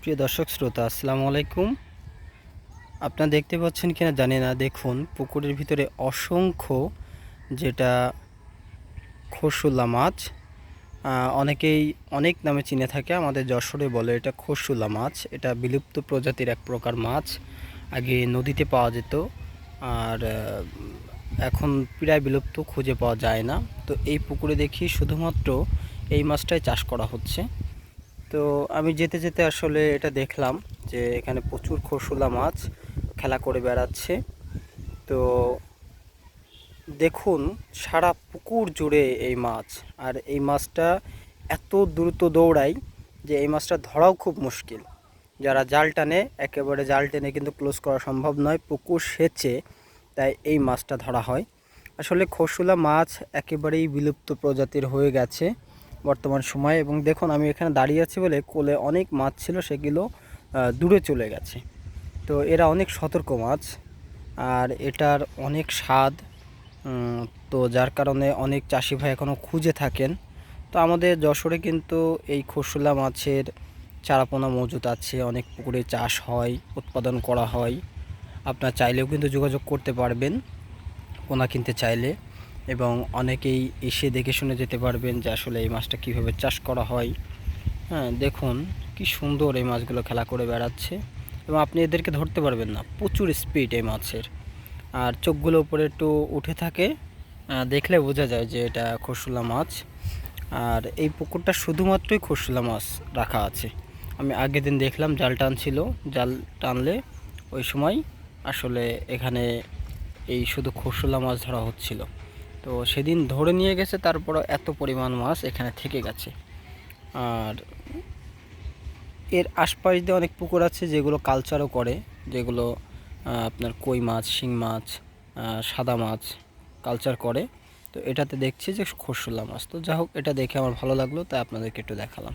প্রিয় দর্শক শ্রোতা আসসালামু আলাইকুম। আপনারা দেখতে পাচ্ছেন কিনা জানি না, দেখুন পুকুরের ভিতরে অসংখ্য যেটা খরশুলা মাছ। অনেকেই অনেক নামে চিনে থাকে, আমাদের যশোরে বলে এটা খরশুলা মাছ। এটা বিলুপ্ত প্রজাতির এক প্রকার মাছ। আগে নদীতে পাওয়া যেত, আর এখন প্রায় বিলুপ্ত, খুঁজে পাওয়া যায় না। তো এই পুকুরে দেখি শুধুমাত্র এই মাছটাই চাষ করা হচ্ছে। তো আমি যেতে যেতে আসলে এটা দেখলাম যে এখানে প্রচুর খরশুলা মাছ খেলা করে বেড়াচ্ছে। তো দেখুন সারা পুকুর জুড়ে এই মাছ, আর এই মাছটা এত দ্রুত দৌড়ায় যে এই মাছটা ধরাও খুব মুশকিল। যারা জাল টানে, একেবারে জাল টেনে কিন্তু ক্লোজ করা সম্ভব নয়, পুকুর সেচে তাই এই মাছটা ধরা হয়। আসলে খরশুলা মাছ একেবারেই বিলুপ্ত প্রজাতির হয়ে গেছে বর্তমান সময়ে। এবং দেখুন আমি এখানে দাঁড়িয়ে আছি বলে কোলে অনেক মাছ ছিল, সেগুলো দূরে চলে গেছে। তো এরা অনেক সতর্ক মাছ, আর এটার অনেক স্বাদ। তো যার কারণে অনেক চাষি ভাই এখনও খুঁজে থাকেন। তো আমাদের যশোরে কিন্তু এই খরশুলা মাছের চারাপোনা মজুদ আছে, অনেক পুকুরে চাষ হয়, উৎপাদন করা হয়। আপনার চাইলেও কিন্তু যোগাযোগ করতে পারবেন পোনা কিনতে চাইলে, এবং অনেকেই এসে দেখে শুনে যেতে পারবেন যে আসলে এই মাছটা কীভাবে চাষ করা হয়। হ্যাঁ, দেখুন কি সুন্দর এই মাছগুলো খেলা করে বেড়াচ্ছে, এবং আপনি এদেরকে ধরতে পারবেন না, প্রচুর স্পিড এই মাছের। আর চোখগুলো উপরে একটু উঠে থাকে, দেখলে বোঝা যায় যে এটা খরশুলা মাছ। আর এই পুকুরটা শুধুমাত্রই খরশুলা মাছ রাখা আছে। আমি আগের দিন দেখলাম জাল টানছিল, জাল টানলে ওই সময় আসলে এখানে এই শুধু খরশুলা মাছ ধরা হচ্ছিল। তো সেদিন ধরে নিয়ে গেছে, তারপরও এত পরিমাণ মাছ এখানে থেকে গেছে। আর এর আশপাশ দিয়ে অনেক পুকুর আছে যেগুলো কালচারও করে, যেগুলো আপনার কই মাছ, শিং মাছ, সাদা মাছ কালচার করে। তো এটাতে দেখছি যে খরশুলা মাছ। তো যাই হোক, এটা দেখে আমার ভালো লাগলো, তাই আপনাদেরকে একটু দেখালাম।